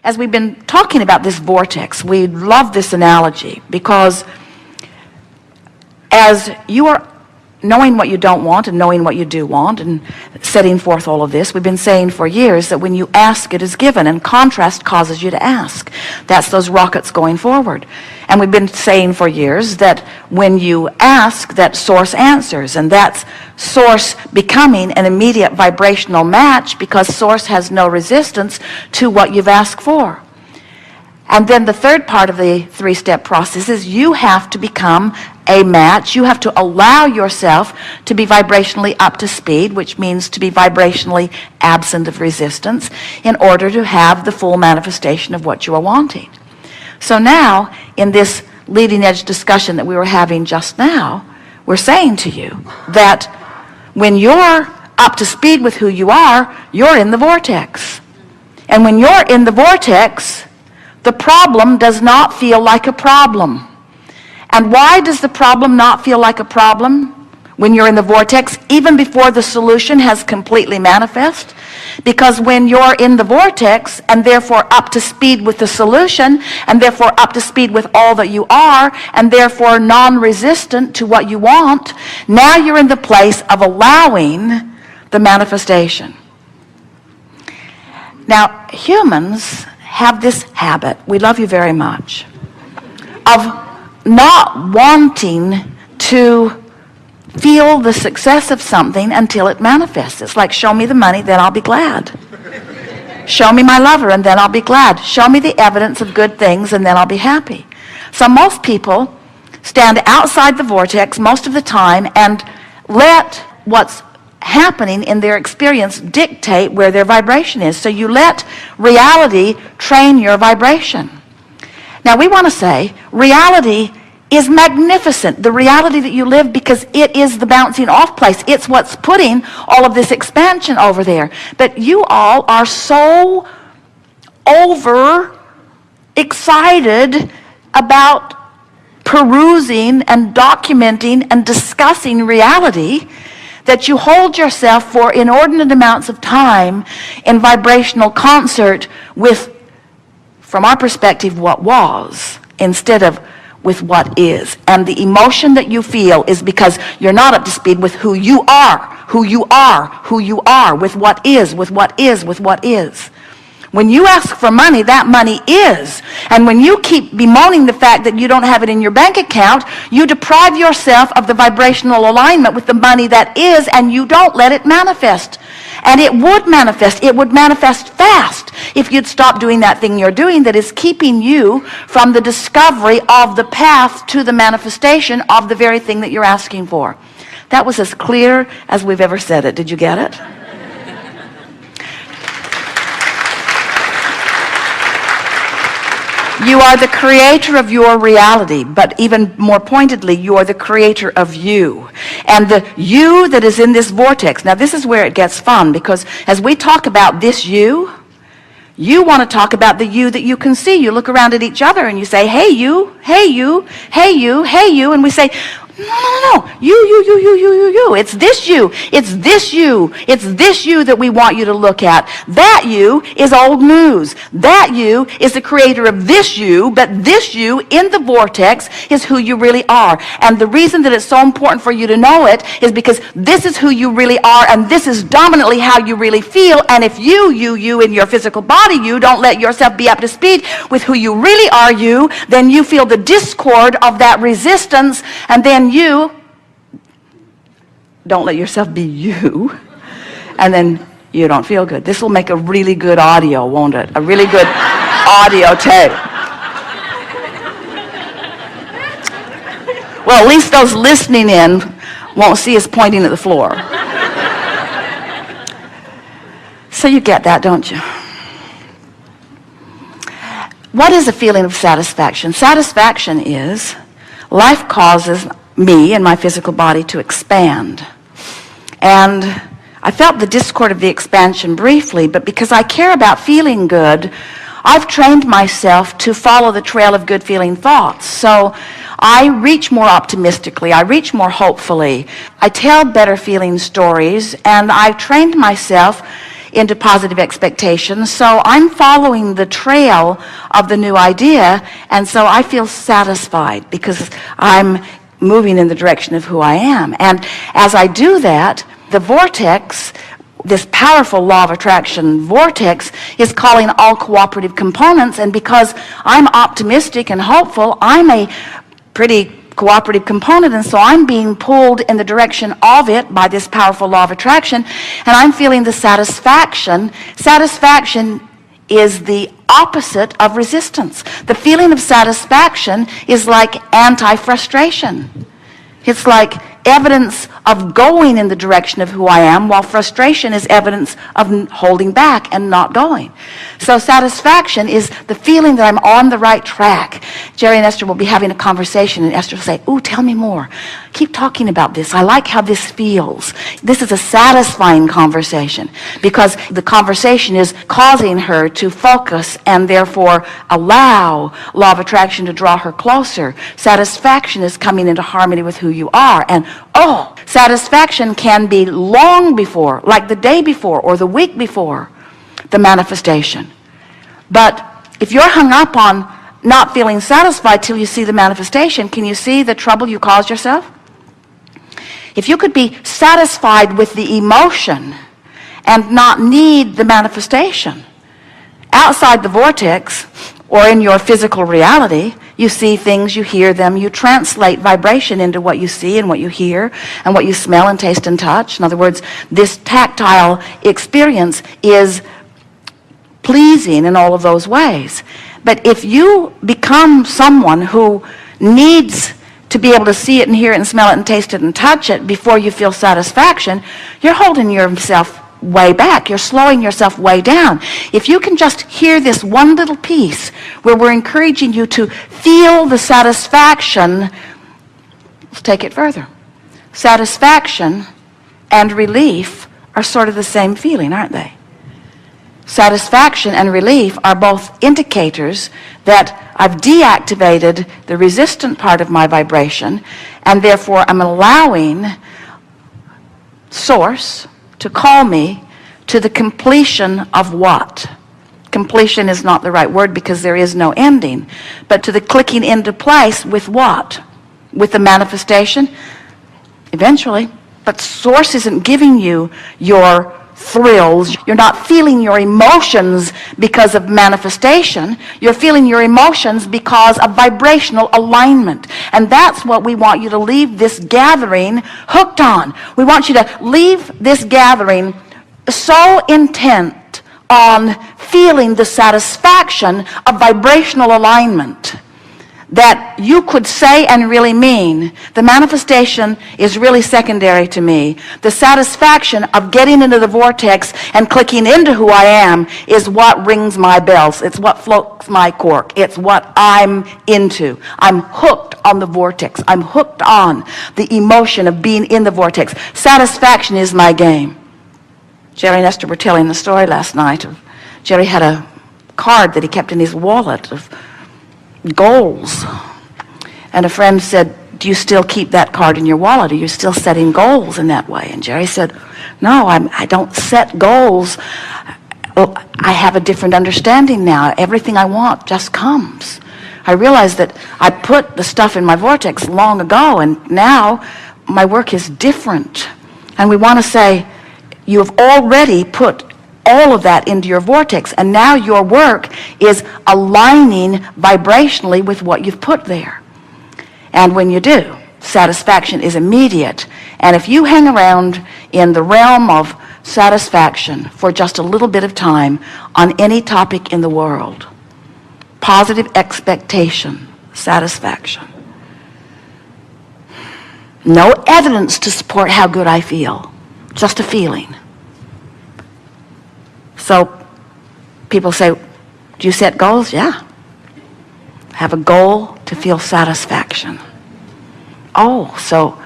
As we've been talking about this vortex, we love this analogy because as you are knowing what you don't want and knowing what you do want and setting forth all of this, we've been saying for years that when you ask, it is given, and contrast causes you to ask. That's those rockets going forward. And we've been saying for years that when you ask, that source answers, and that's source becoming an immediate vibrational match because source has no resistance to what you've asked for. And then the third part of the three-step process is you have to become a match. You have to allow yourself to be vibrationally up to speed, which means to be vibrationally absent of resistance, in order to have the full manifestation of what you are wanting. So now, in this leading edge discussion that we were having just now, we're saying to you that when you're up to speed with who you are, you're in the vortex. And when you're in the vortex, the problem does not feel like a problem. And why does the problem not feel like a problem when you're in the vortex, even before the solution has completely manifest? Because when you're in the vortex and therefore up to speed with the solution and therefore up to speed with all that you are and therefore non-resistant to what you want, now you're in the place of allowing the manifestation. Now, humans have this habit, we love you very much, of not wanting to feel the success of something until it manifests. It's like, show me the money, then I'll be glad. Show me my lover, and then I'll be glad. Show me the evidence of good things, and then I'll be happy. So most people stand outside the vortex most of the time and let what's happening in their experience dictate where their vibration is. So you let reality train your vibration. Now we want to say reality is magnificent, the reality that you live, because it is the bouncing off place. It's what's putting all of this expansion over there. But you all are so over excited about perusing and documenting and discussing reality that you hold yourself for inordinate amounts of time in vibrational concert with, from our perspective, what was, instead of with what is. And the emotion that you feel is because you're not up to speed with who you are, who you are, who you are, with what is, with what is, with what is. When you ask for money, that money is. And when you keep bemoaning the fact that you don't have it in your bank account, you deprive yourself of the vibrational alignment with the money that is, and you don't let it manifest. And it would manifest. It would manifest fast if you'd stop doing that thing you're doing that is keeping you from the discovery of the path to the manifestation of the very thing that you're asking for. That was as clear as we've ever said it. Did you get it? You are the creator of your reality, but even more pointedly, you are the creator of you. And the you that is in this vortex, now this is where it gets fun, because as we talk about this you want to talk about the you that you can see. You look around at each other and you say, hey you, hey you, hey you, hey you, and we say, no, you. It's this you. It's this you. It's this you that we want you to look at. That you is old news. That you is the creator of this you, but this you in the vortex is who you really are. And the reason that it's so important for you to know it is because this is who you really are, and this is dominantly how you really feel. And if you in your physical body, you don't let yourself be up to speed with who you really are, then you feel the discord of that resistance, and then you don't let yourself be you, and then you don't feel good. This will make a really good audio, won't it? A really good audio tape. Well, at least those listening in won't see us pointing at the floor. So you get that, don't you? What is a feeling of satisfaction? Satisfaction is life causes me and my physical body to expand. And I felt the discord of the expansion briefly, but because I care about feeling good, I've trained myself to follow the trail of good feeling thoughts. So I reach more optimistically, I reach more hopefully, I tell better feeling stories, and I've trained myself into positive expectations. So I'm following the trail of the new idea, and so I feel satisfied because I'm moving in the direction of who I am. And as I do that, the vortex, this powerful law of attraction vortex, is calling all cooperative components, and because I'm optimistic and hopeful, I'm a pretty cooperative component, and so I'm being pulled in the direction of it by this powerful law of attraction, and I'm feeling the satisfaction. Satisfaction is the opposite of resistance. The feeling of satisfaction is like anti-frustration. It's like evidence of going in the direction of who I am, while frustration is evidence of holding back and not going. So satisfaction is the feeling that I'm on the right track. Jerry and Esther will be having a conversation, and Esther will say, "Ooh, tell me more. Keep talking about this. I like how this feels." This is a satisfying conversation because the conversation is causing her to focus and therefore allow law of attraction to draw her closer. Satisfaction is coming into harmony with who you are. And satisfaction can be long before, like the day before or the week before, the manifestation. But if you're hung up on not feeling satisfied till you see the manifestation, can you see the trouble you caused yourself? If you could be satisfied with the emotion and not need the manifestation, outside the vortex or in your physical reality, you see things, you hear them, you translate vibration into what you see and what you hear and what you smell and taste and touch. In other words, this tactile experience is pleasing in all of those ways. But if you become someone who needs to be able to see it and hear it and smell it and taste it and touch it before you feel satisfaction, you're holding yourself way back. You're slowing yourself way down. If you can just hear this one little piece where we're encouraging you to feel the satisfaction, let's take it further. Satisfaction and relief are sort of the same feeling, aren't they? Satisfaction and relief are both indicators that I've deactivated the resistant part of my vibration, and therefore I'm allowing Source to call me to the completion of what? Completion is not the right word because there is no ending, but to the clicking into place with what? With the manifestation? Eventually. But Source isn't giving you your thrills. You're not feeling your emotions because of manifestation. You're feeling your emotions because of vibrational alignment. And that's what we want you to leave this gathering hooked on. We want you to leave this gathering so intent on feeling the satisfaction of vibrational alignment that you could say and really mean, the manifestation is really secondary to me. The satisfaction of getting into the vortex and clicking into who I am is what rings my bells. It's what floats my cork. It's what I'm into. I'm hooked on the vortex. I'm hooked on the emotion of being in the vortex. Satisfaction is my game. Jerry and Esther were telling the story last night of Jerry had a card that he kept in his wallet of goals, and a friend said, "Do you still keep that card in your wallet? Are you still setting goals in that way?" And Jerry said, "No, I don't set goals. Well, I have a different understanding now. Everything I want just comes. I realize that I put the stuff in my vortex long ago, and now my work is different." And we want to say, you have already put all of that into your vortex, and now your work is aligning vibrationally with what you've put there. And when you do, satisfaction is immediate. And if you hang around in the realm of satisfaction for just a little bit of time on any topic in the world, positive expectation, satisfaction, no evidence to support how good I feel, just a feeling. So people say, "Do you set goals?" Yeah. Have a goal to feel satisfaction. Oh, so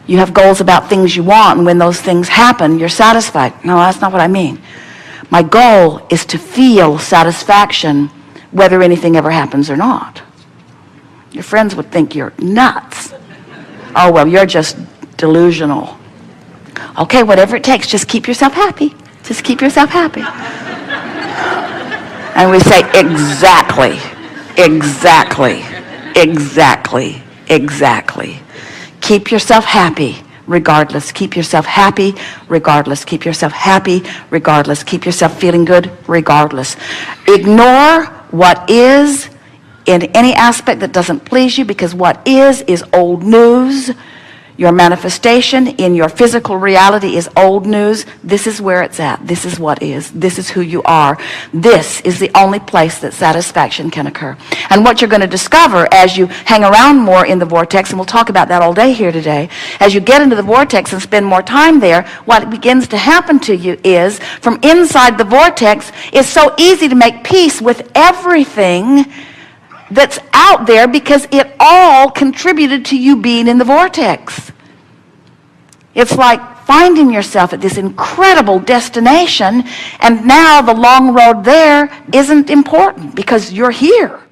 you have goals about things you want, and when those things happen, you're satisfied. No, that's not what I mean. My goal is to feel satisfaction whether anything ever happens or not. Your friends would think you're nuts. Oh, well, you're just delusional. Okay, whatever it takes, just keep yourself happy. Just keep yourself happy. And we say, exactly, exactly, exactly, exactly. Keep yourself happy regardless. Keep yourself happy regardless. Keep yourself happy regardless. Keep yourself feeling good regardless. Ignore what is in any aspect that doesn't please you, because what is old news. Your manifestation in your physical reality is old news. This is where it's at. This is what is. This is who you are. This is the only place that satisfaction can occur. And what you're going to discover as you hang around more in the vortex, and we'll talk about that all day here today, as you get into the vortex and spend more time there, what begins to happen to you is, from inside the vortex, it's so easy to make peace with everything that's out there, because it all contributed to you being in the vortex. It's like finding yourself at this incredible destination, and now the long road there isn't important because you're here.